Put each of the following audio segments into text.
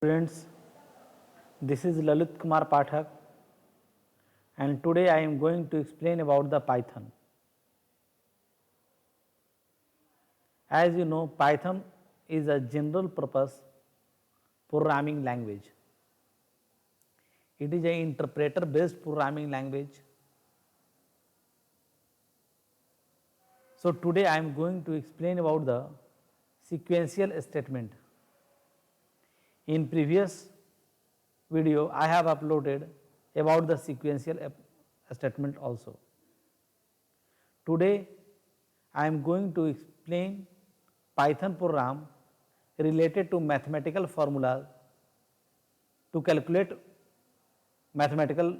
Students, this is Lalit Kumar Pathak and today I am going to explain about the Python. As you know, Python is a general purpose programming language. It is an interpreter based programming language. So today I am going to explain about the sequential statement. In previous video I have uploaded about the sequential statement also. Today I am going to explain Python program related to mathematical formula to calculate mathematical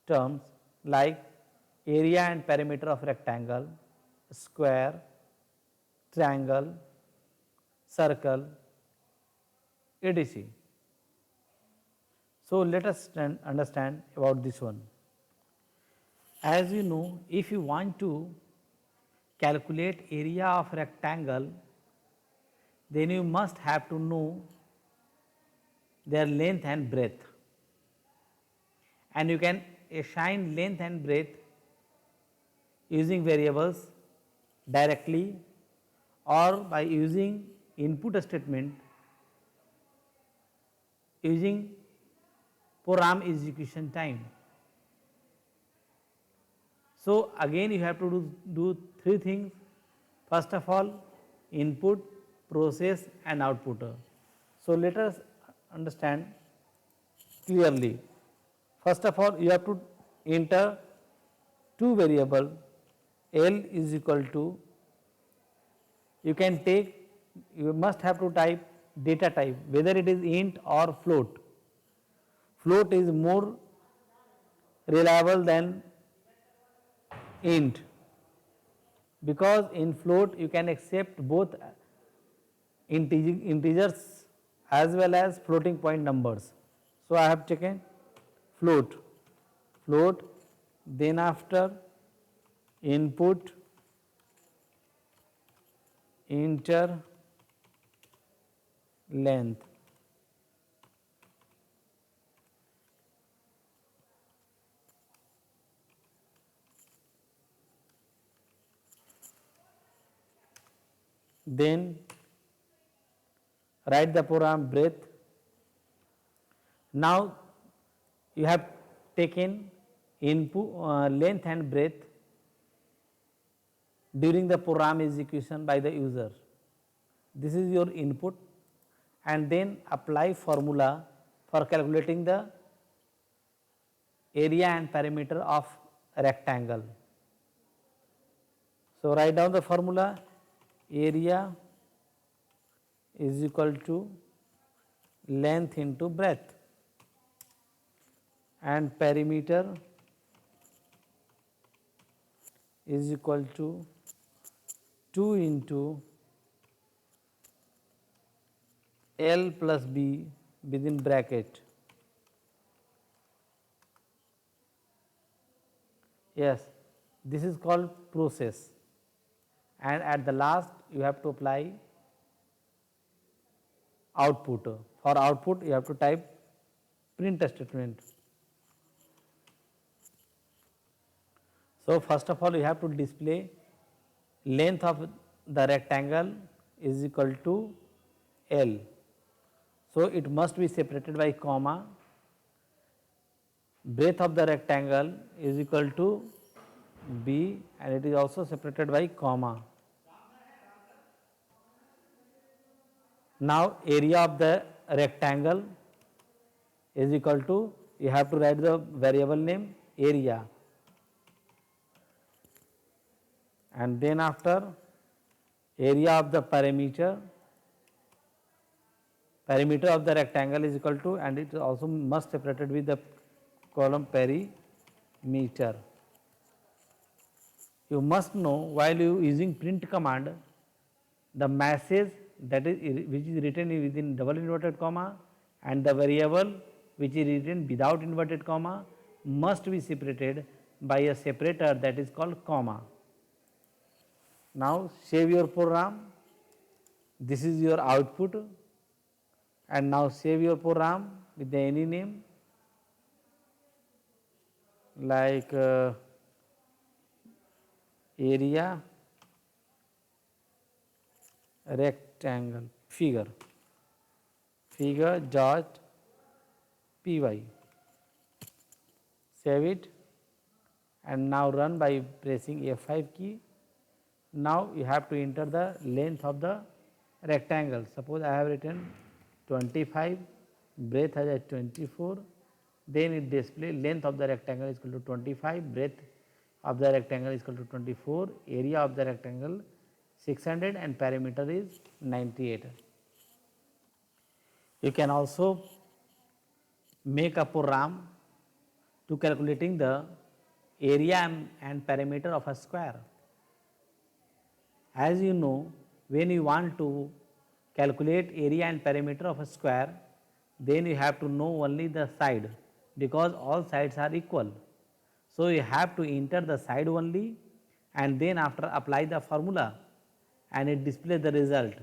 terms like area and perimeter of rectangle, square, triangle, circle, etc. So let us understand about this one. As you know, if you want to calculate area of rectangle, then you must have to know their length and breadth, and you can assign length and breadth using variables directly or by using input statement using program execution time. So again you have to do three things. First of all, input, process and output. So let us understand clearly. First of all, you have to enter two variable L is equal to, you must have to type data type, whether it is int or float. Float is more reliable than int, because in float you can accept both integers as well as floating point numbers. So I have taken float, then after input, enter length, then write the program breadth. Now you have taken input length and breadth during the program execution by the user. This is your input, and then apply formula for calculating the area and perimeter of rectangle. So write down the formula: area is equal to length into breadth, and perimeter is equal to 2 into L plus B within bracket. Yes, this is called process, and at the last you have to apply output. For output you have to type print statement. So first of all you have to display length of the rectangle is equal to L. So it must be separated by comma. Breadth of the rectangle is equal to B, and it is also separated by comma. Now area of the rectangle is equal to, you have to write the variable name area, and then after area of the perimeter of the rectangle is equal to, and it also must separated with the column perimeter. You must know, while you using print command, the message that is which is written within double inverted comma and the variable which is written without inverted comma must be separated by a separator that is called comma. Now save your program. This is your output, and now save your program with any name like area rectangle figure dot py. Save it and now run by pressing F5 key. Now you have to enter the length of the rectangle. Suppose I have written 25, breadth as 24, then it display length of the rectangle is equal to 25, breadth of the rectangle is equal to 24, area of the rectangle 600 and perimeter is 98. You can also make a program to calculating the area and perimeter of a square. As you know, when you want to calculate area and perimeter of a square, then you have to know only the side because all sides are equal. So, you have to enter the side only and then after apply the formula and it displays the result.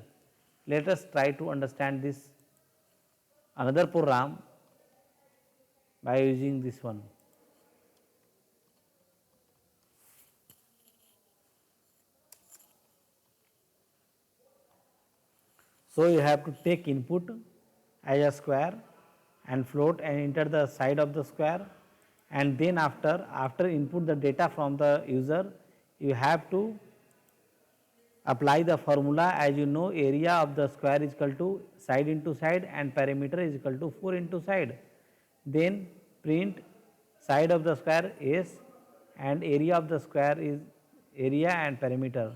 Let us try to understand this another program by using this one. So, you have to take input as a square and float and enter the side of the square, and then after input the data from the user, you have to apply the formula. As you know, area of the square is equal to side into side and perimeter is equal to 4 into side. Then print side of the square S and area of the square is area and perimeter.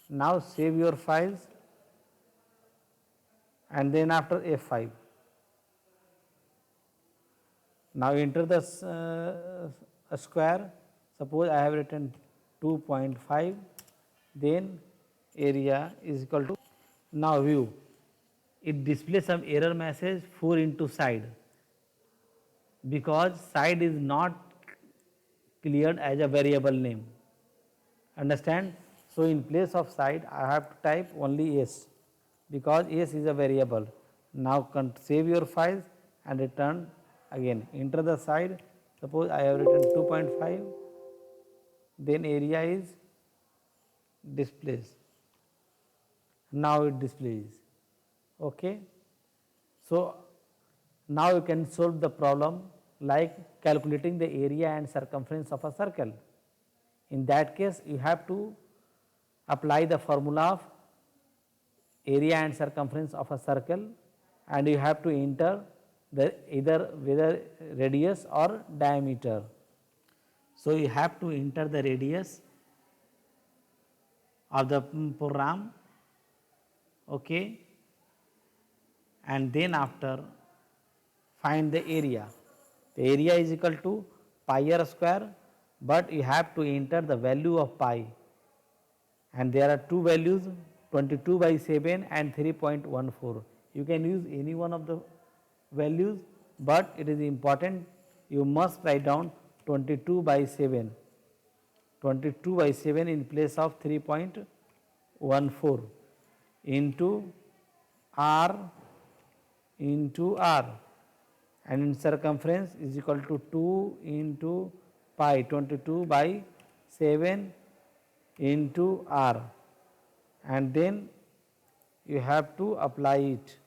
Now save your files and then after F5. Now enter the square. Suppose I have written 2.5, then area is equal to, now view, it displays some error message 4 into side because side is not cleared as a variable name. Understand? So in place of side I have to type only S because S is a variable. Now save your files and return again. Enter the side. Suppose I have written 2.5, then area is displays. Now it displays. Okay. So now you can solve the problem like calculating the area and circumference of a circle. In that case, you have to apply the formula of area and circumference of a circle and you have to enter the either whether radius or diameter. So you have to enter the radius of the program, okay, and then after find the area. The area is equal to pi r square, but you have to enter the value of pi, and there are two values 22/7 and 3.14. You can use any one of the values, but it is important you must write down 22/7, 22/7 in place of 3.14 into r and in circumference is equal to 2 into pi, 22/7 into r, and then you have to apply it.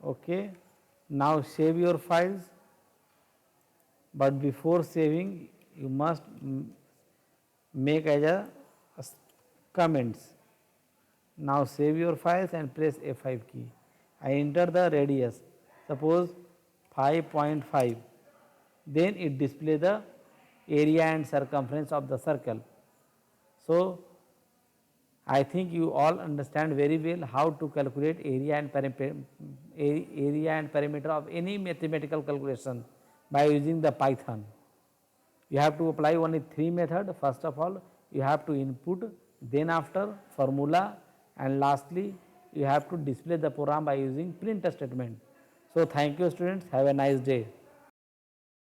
Okay. Now save your files, but before saving you must make as a comments. Now save your files and press F5 key. I enter the radius, suppose 5.5, then it display the area and circumference of the circle. So I think you all understand very well how to calculate area and perimeter of any mathematical calculation by using the Python. You have to apply only 3 methods. First of all, you have to input, then after formula, and lastly you have to display the program by using print statement. So thank you students, have a nice day.